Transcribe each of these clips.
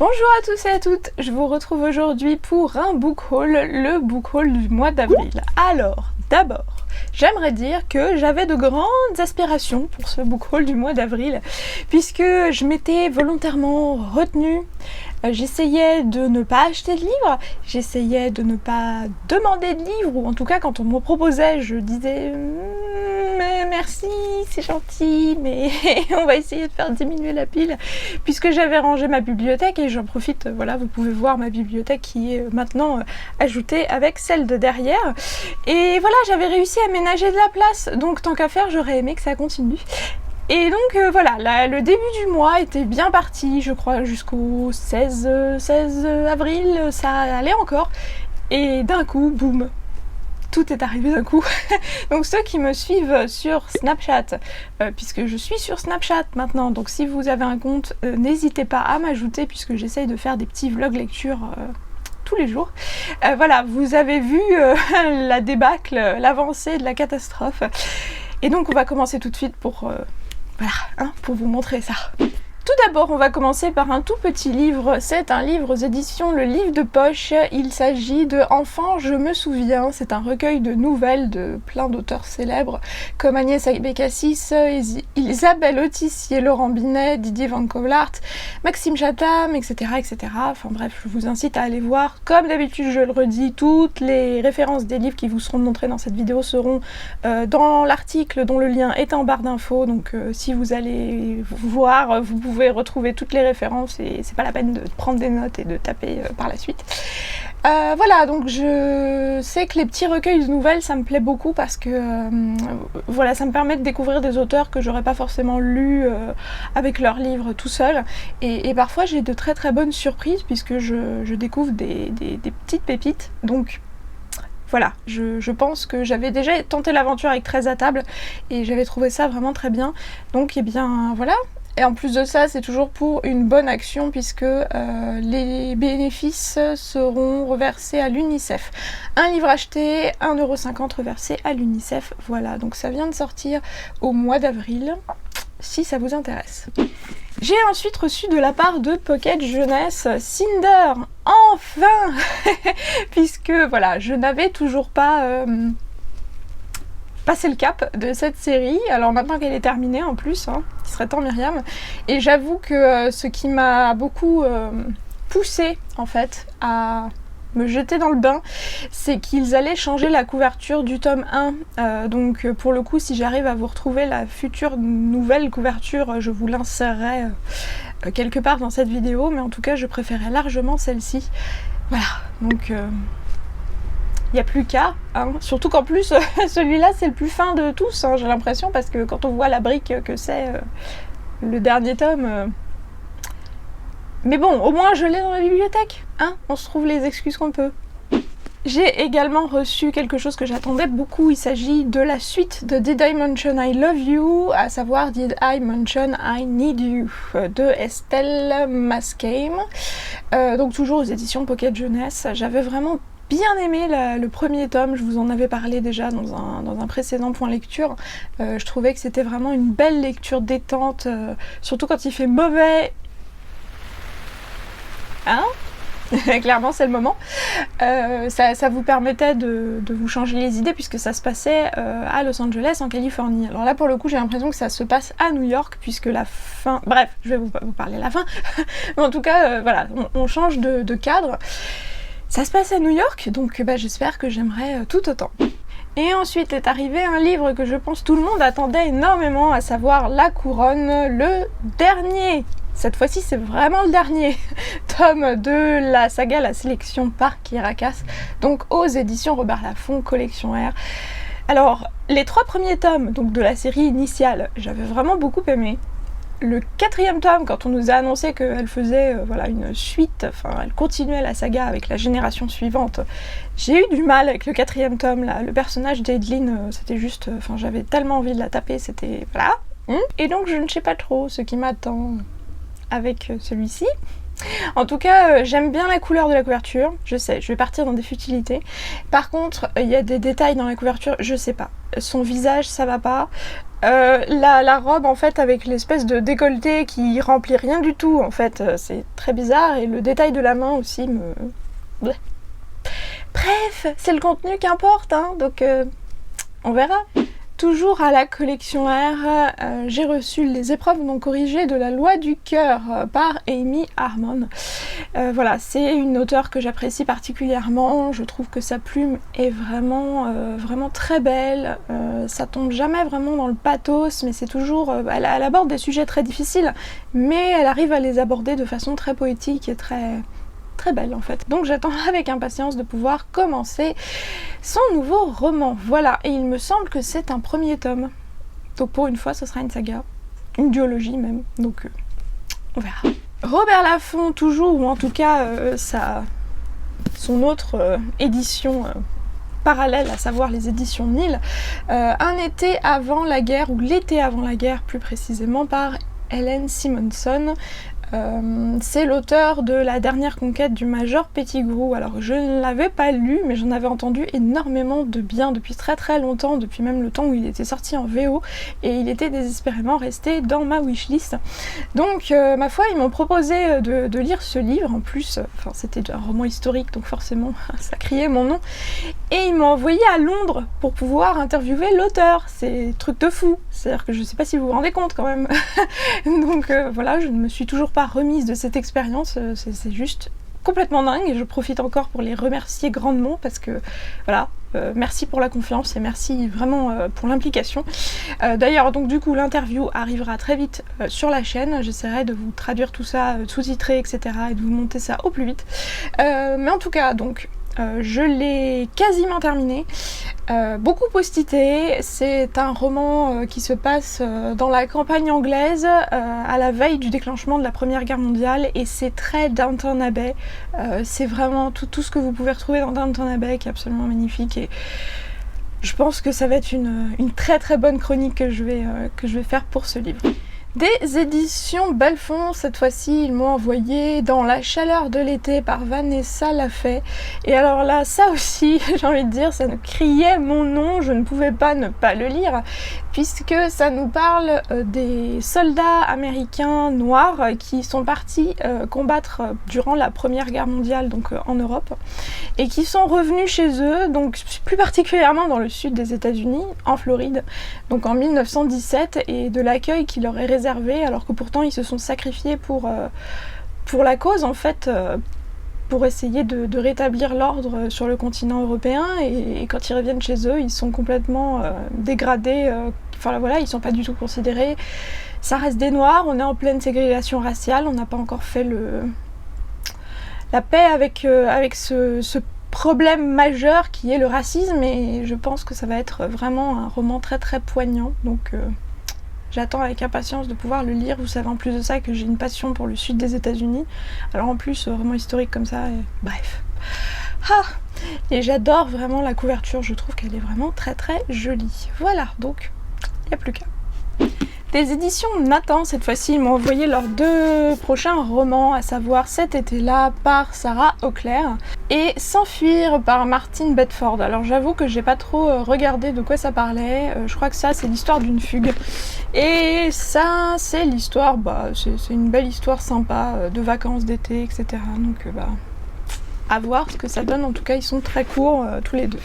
Bonjour à tous et à toutes, je vous retrouve aujourd'hui pour un book haul, le book haul du mois d'avril. Alors, d'abord, j'aimerais dire que j'avais de grandes aspirations pour ce book haul du mois d'avril, puisque je m'étais volontairement retenue. J'essayais de ne pas acheter de livres, j'essayais de ne pas demander de livres, ou en tout cas quand on me proposait, je disais merci, c'est gentil, mais on va essayer de faire diminuer la pile, puisque j'avais rangé ma bibliothèque et j'en profite, voilà, vous pouvez voir ma bibliothèque qui est maintenant ajoutée avec celle de derrière. Et voilà, j'avais réussi à ménager de la place, donc tant qu'à faire, j'aurais aimé que ça continue. Et donc voilà, le début du mois était bien parti, je crois jusqu'au 16 avril, ça allait encore. Et d'un coup, boum, tout est arrivé d'un coup. Donc ceux qui me suivent sur Snapchat, puisque je suis sur Snapchat maintenant, donc si vous avez un compte, n'hésitez pas à m'ajouter puisque j'essaye de faire des petits vlogs lecture tous les jours. Voilà, vous avez vu la débâcle, l'avancée de la catastrophe. Et donc on va commencer tout de suite pour... Voilà, hein, pour vous montrer ça. Tout d'abord, on va commencer par un tout petit livre. C'est un livre aux éditions Le Livre de Poche. Il s'agit de Enfant, je me souviens. C'est un recueil de nouvelles de plein d'auteurs célèbres comme Agnès Bécassis, Isabelle Autissier, Laurent Binet, Didier Van Cauwelaert, Maxime Chatham, etc., etc. Enfin bref, je vous incite à aller voir. Comme d'habitude, je le redis, toutes les références des livres qui vous seront montrées dans cette vidéo seront dans l'article dont le lien est en barre d'infos. Donc si vous allez voir, vous pouvez retrouver toutes les références et c'est pas la peine de prendre des notes et de taper par la suite. Voilà, donc je sais que les petits recueils de nouvelles ça me plaît beaucoup parce que voilà, ça me permet de découvrir des auteurs que j'aurais pas forcément lus avec leurs livres tout seul et parfois j'ai de très très bonnes surprises puisque je découvre des petites pépites. Donc voilà, je pense que j'avais déjà tenté l'aventure avec 13 à table et j'avais trouvé ça vraiment très bien. Donc eh bien voilà. Et en plus de ça, c'est toujours pour une bonne action puisque les bénéfices seront reversés à l'UNICEF. Un livre acheté, 1,50 € reversé à l'UNICEF. Voilà, donc ça vient de sortir au mois d'avril, si ça vous intéresse. J'ai ensuite reçu de la part de Pocket Jeunesse Cinder, enfin puisque voilà, je n'avais toujours pas... passer le cap de cette série, alors maintenant qu'elle est terminée en plus, hein, il serait temps Myriam, et j'avoue que ce qui m'a beaucoup poussée en fait à me jeter dans le bain, c'est qu'ils allaient changer la couverture du tome 1, donc pour le coup si j'arrive à vous retrouver la future nouvelle couverture, je vous l'insérerai quelque part dans cette vidéo, mais en tout cas je préférais largement celle-ci. Voilà, donc... il n'y a plus qu'à, hein. Surtout qu'en plus celui-là c'est le plus fin de tous, hein, j'ai l'impression, parce que quand on voit la brique que c'est le dernier tome... Mais bon, au moins je l'ai dans la bibliothèque, hein, on se trouve les excuses qu'on peut. J'ai également reçu quelque chose que j'attendais beaucoup, il s'agit de la suite de Did I Mention I Love You, à savoir Did I Mention I Need You, de Estelle Mascame, donc toujours aux éditions Pocket Jeunesse. J'avais vraiment bien aimé le premier tome, je vous en avais parlé déjà dans un précédent point lecture. Je trouvais que c'était vraiment une belle lecture détente, surtout quand il fait mauvais. Hein? Clairement c'est le moment. Ça vous permettait de vous changer les idées puisque ça se passait à Los Angeles en Californie. Alors là pour le coup j'ai l'impression que ça se passe à New York puisque la fin... Bref, je vais vous parler de la fin. Mais en tout cas voilà, on change de cadre. Ça se passe à New York, donc j'espère que j'aimerais tout autant. Et ensuite est arrivé un livre que je pense tout le monde attendait énormément, à savoir La Couronne, le dernier. Cette fois-ci c'est vraiment le dernier tome de la saga La Sélection par Kirakas, donc aux éditions Robert Laffont, collection R. Alors les 3 premiers tomes donc de la série initiale, j'avais vraiment beaucoup aimé. Le 4e tome, quand on nous a annoncé qu'elle faisait voilà, une suite, enfin elle continuait la saga avec la génération suivante, j'ai eu du mal avec le 4e tome, là. Le personnage d'Adeline, c'était juste, enfin j'avais tellement envie de la taper, c'était... voilà. Et donc je ne sais pas trop ce qui m'attend avec celui-ci. En tout cas, j'aime bien la couleur de la couverture, je sais, je vais partir dans des futilités. Par contre, il y a des détails dans la couverture, je sais pas. Son visage, ça va pas. La robe en fait avec l'espèce de décolleté qui remplit rien du tout en fait, c'est très bizarre et le détail de la main aussi me... Bleh. Bref, c'est le contenu qui importe, hein, donc on verra. Toujours à la collection R, j'ai reçu les épreuves non corrigées de la loi du cœur par Amy Harmon. Voilà, c'est une auteure que j'apprécie particulièrement. Je trouve que sa plume est vraiment très belle. Ça tombe jamais vraiment dans le pathos, mais c'est toujours... elle aborde des sujets très difficiles, mais elle arrive à les aborder de façon très poétique et très belle en fait. Donc j'attends avec impatience de pouvoir commencer son nouveau roman. Voilà, et il me semble que c'est un premier tome. Donc pour une fois, ce sera une saga, une duologie même. Donc on verra. Robert Laffont toujours, ou en tout cas son autre édition parallèle, à savoir les éditions Nil, Un été avant la guerre, ou L'été avant la guerre plus précisément, par Hélène Simonson. C'est l'auteur de La dernière conquête du Major Pettigrew. Alors je ne l'avais pas lu, mais j'en avais entendu énormément de bien depuis très longtemps, depuis même le temps où il était sorti en VO, et il était désespérément resté dans ma wishlist. Donc ma foi, ils m'ont proposé de lire ce livre. En plus, c'était un roman historique, donc forcément ça criait mon nom, et ils m'ont envoyé à Londres pour pouvoir interviewer l'auteur. C'est truc de fou, c'est-à-dire que je sais pas si vous vous rendez compte quand même. Donc voilà, je ne me suis toujours pas remise de cette expérience, c'est juste complètement dingue et je profite encore pour les remercier grandement parce que voilà, merci pour la confiance et merci vraiment pour l'implication. D'ailleurs, donc du coup l'interview arrivera très vite sur la chaîne, j'essaierai de vous traduire tout ça, sous-titrer, etc. et de vous monter ça au plus vite. Mais en tout cas, donc je l'ai quasiment terminé, beaucoup postité. C'est un roman qui se passe dans la campagne anglaise à la veille du déclenchement de la Première Guerre mondiale et c'est très Downton Abbey. C'est vraiment tout ce que vous pouvez retrouver dans Downton Abbey qui est absolument magnifique et je pense que ça va être une très bonne chronique que je vais faire pour ce livre. Des éditions Belfond, cette fois-ci ils m'ont envoyé Dans la chaleur de l'été par Vanessa Lafay. Et alors là, ça aussi, j'ai envie de dire, ça nous criait mon nom, je ne pouvais pas ne pas le lire, puisque ça nous parle des soldats américains noirs qui sont partis combattre durant la Première Guerre mondiale, donc en Europe, et qui sont revenus chez eux, donc plus particulièrement dans le sud des États-Unis, en Floride, donc en 1917, et de l'accueil qui leur est réservé, alors que pourtant ils se sont sacrifiés pour la cause en fait, pour essayer de rétablir l'ordre sur le continent européen, et quand ils reviennent chez eux, ils sont complètement dégradés, enfin voilà, ils sont pas du tout considérés. Ça reste des noirs, on est en pleine ségrégation raciale, on n'a pas encore fait la paix avec ce problème majeur qui est le racisme, et je pense que ça va être vraiment un roman très poignant, donc j'attends avec impatience de pouvoir le lire. Vous savez en plus de ça que j'ai une passion pour le sud des États-Unis. Alors en plus, roman historique comme ça, bref. Et j'adore vraiment la couverture, je trouve qu'elle est vraiment très jolie. Voilà, donc il n'y a plus qu'à. Des éditions Nathan, cette fois-ci, ils m'ont envoyé leurs 2 prochains romans, à savoir Cet été-là par Sarah Auclair et S'enfuir par Martine Bedford. Alors j'avoue que j'ai pas trop regardé de quoi ça parlait, je crois que ça c'est l'histoire d'une fugue. Et ça c'est l'histoire, c'est une belle histoire sympa de vacances d'été, etc. Donc à voir ce que ça donne, en tout cas ils sont très courts tous les deux.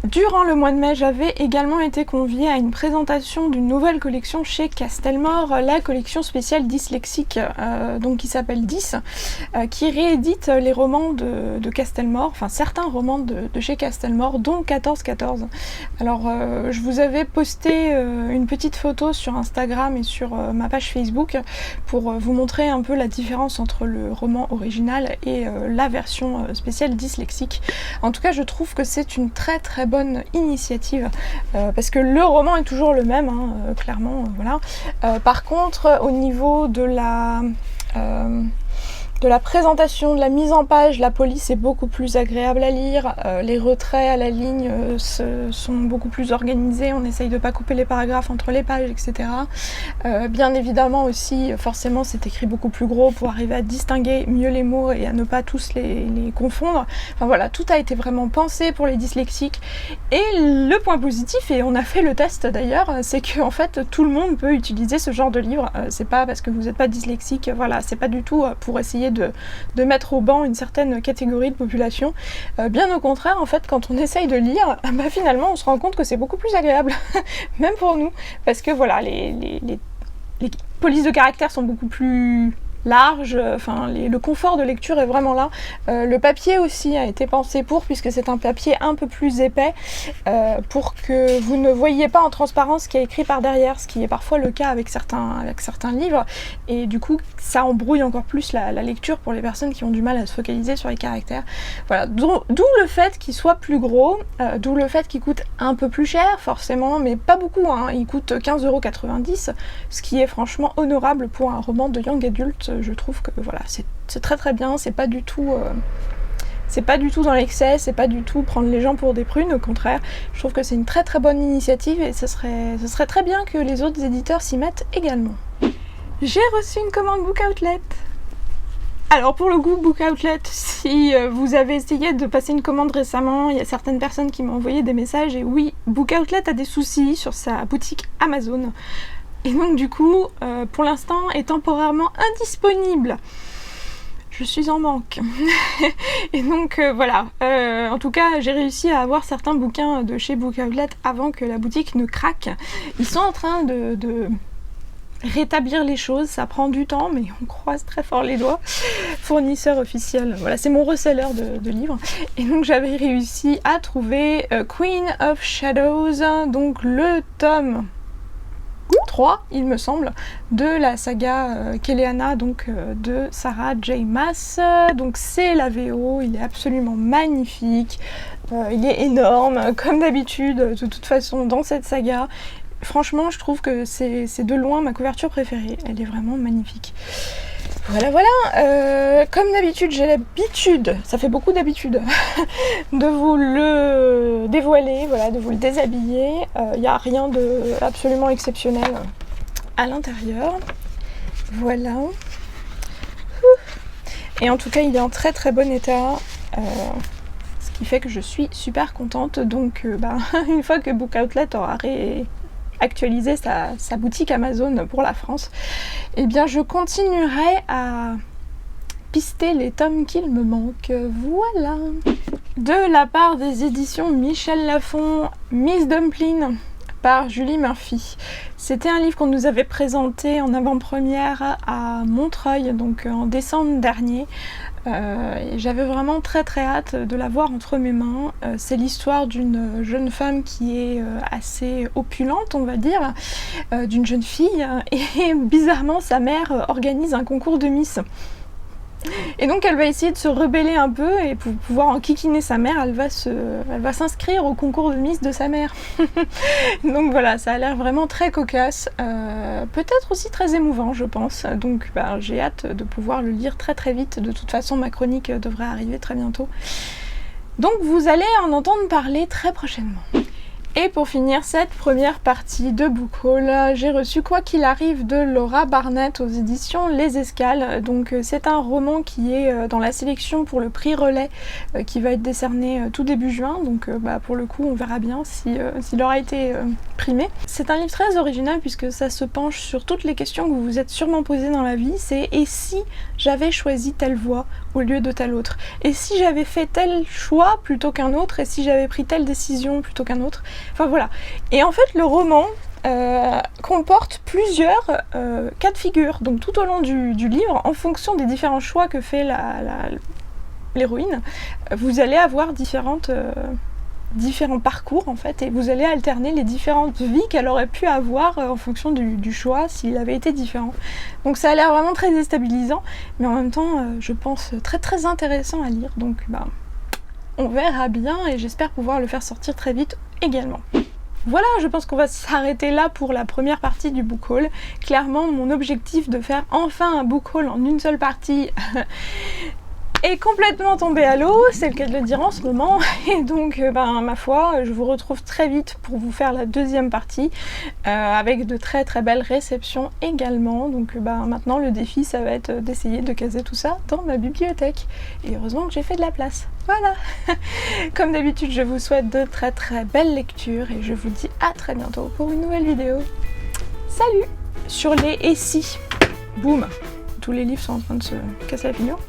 Durant le mois de mai, j'avais également été conviée à une présentation d'une nouvelle collection chez Castelmore, la collection spéciale dyslexique, donc qui s'appelle 10, qui réédite les romans de Castelmore, enfin certains romans de chez Castelmore, dont 14-14. Alors je vous avais posté une petite photo sur Instagram et sur ma page Facebook pour vous montrer un peu la différence entre le roman original et la version spéciale dyslexique. En tout cas, je trouve que c'est une très bonne initiative parce que le roman est toujours le même, clairement, voilà. Par contre, au niveau de de la présentation, de la mise en page, la police est beaucoup plus agréable à lire, les retraits à la ligne sont beaucoup plus organisés, on essaye de ne pas couper les paragraphes entre les pages, etc. Bien évidemment aussi, forcément c'est écrit beaucoup plus gros pour arriver à distinguer mieux les mots et à ne pas tous les confondre. Enfin voilà, tout a été vraiment pensé pour les dyslexiques. Et le point positif, et on a fait le test d'ailleurs, c'est que en fait tout le monde peut utiliser ce genre de livre. C'est pas parce que vous n'êtes pas dyslexique, voilà, c'est pas du tout pour essayer de mettre au banc une certaine catégorie de population. Bien au contraire, en fait, quand on essaye de lire, bah, finalement, on se rend compte que c'est beaucoup plus agréable, même pour nous, parce que voilà, les polices de caractère sont beaucoup plus large, enfin le confort de lecture est vraiment là. Le papier aussi a été pensé pour, puisque c'est un papier un peu plus épais, pour que vous ne voyiez pas en transparence ce qui est écrit par derrière, ce qui est parfois le cas avec certains livres, et du coup ça embrouille encore plus la lecture pour les personnes qui ont du mal à se focaliser sur les caractères. Voilà, d'où le fait qu'il soit plus gros, d'où le fait qu'il coûte un peu plus cher forcément, mais pas beaucoup, hein. Il coûte 15,90 €, ce qui est franchement honorable pour un roman de young adult. Je trouve que voilà, c'est très très bien, c'est pas du tout dans l'excès, c'est pas du tout prendre les gens pour des prunes, au contraire, je trouve que c'est une très très bonne initiative et ce serait très bien que les autres éditeurs s'y mettent également. J'ai reçu une commande Book Outlet. Alors pour le coup, Book Outlet, si vous avez essayé de passer une commande récemment, il y a certaines personnes qui m'ont envoyé des messages et oui, Book Outlet a des soucis sur sa boutique Amazon. Et donc du coup, pour l'instant, est temporairement indisponible. Je suis en manque. Et donc voilà, en tout cas, j'ai réussi à avoir certains bouquins de chez Book Outlet avant que la boutique ne craque. Ils sont en train de rétablir les choses, ça prend du temps, mais on croise très fort les doigts. Fournisseur officiel, voilà, c'est mon reseller de livres. Et donc j'avais réussi à trouver Queen of Shadows, donc le tome 3, il me semble, de la saga Keleana, donc de Sarah J. Maas. Donc c'est la VO, il est absolument magnifique, il est énorme, comme d'habitude, de toute façon, dans cette saga. Franchement, je trouve que c'est de loin ma couverture préférée, elle est vraiment magnifique. Voilà, comme d'habitude, j'ai l'habitude, ça fait beaucoup d'habitude, de vous le dévoiler, voilà, de vous le déshabiller. Il n'y a rien de absolument exceptionnel à l'intérieur. Voilà. Et en tout cas, il est en très très bon état, ce qui fait que je suis super contente. Donc, une fois que Book Outlet aura actualiser sa boutique Amazon pour la France, et bien je continuerai à pister les tomes qu'il me manque. Voilà. De la part des éditions Michel Lafon, Miss Dumpling par Julie Murphy. C'était un livre qu'on nous avait présenté en avant-première à Montreuil, donc en décembre dernier. J'avais vraiment très très hâte de l'avoir entre mes mains. C'est l'histoire d'une jeune femme qui est assez opulente, on va dire, d'une jeune fille, et bizarrement sa mère organise un concours de Miss. Et donc elle va essayer de se rebeller un peu, et pour pouvoir enquiquiner sa mère, elle va s'inscrire au concours de Miss de sa mère. Donc voilà, ça a l'air vraiment très cocasse, peut-être aussi très émouvant je pense, donc j'ai hâte de pouvoir le lire très très vite. De toute façon ma chronique devrait arriver très bientôt, donc vous allez en entendre parler très prochainement. Et pour finir cette première partie de Book Haul, j'ai reçu Quoi qu'il arrive de Laura Barnett aux éditions Les Escales. Donc c'est un roman qui est dans la sélection pour le prix Relais qui va être décerné tout début juin. Donc pour le coup on verra bien s'il aura été primé. C'est un livre très original puisque ça se penche sur toutes les questions que vous vous êtes sûrement posées dans la vie. C'est et si j'avais choisi telle voie au lieu de telle autre? Et si j'avais fait tel choix plutôt qu'un autre? Et si j'avais pris telle décision plutôt qu'un autre? Enfin voilà. Et en fait le roman comporte plusieurs cas de figure. Donc tout au long du livre, en fonction des différents choix que fait l'héroïne, vous allez avoir différents parcours en fait, et vous allez alterner les différentes vies qu'elle aurait pu avoir en fonction du choix s'il avait été différent. Donc ça a l'air vraiment très déstabilisant, mais en même temps je pense très très intéressant à lire. Donc on verra bien, et j'espère pouvoir le faire sortir très vite également. Voilà, je pense qu'on va s'arrêter là pour la première partie du book haul. Clairement, mon objectif de faire enfin un book haul en une seule partie est complètement tombé à l'eau, c'est le cas de le dire en ce moment, et donc ma foi, je vous retrouve très vite pour vous faire la deuxième partie, avec de très très belles réceptions également, donc maintenant le défi ça va être d'essayer de caser tout ça dans ma bibliothèque, et heureusement que j'ai fait de la place, voilà. Comme d'habitude je vous souhaite de très très belles lectures, et je vous dis à très bientôt pour une nouvelle vidéo. Salut! Sur les et si, boum, tous les livres sont en train de se casser la figure.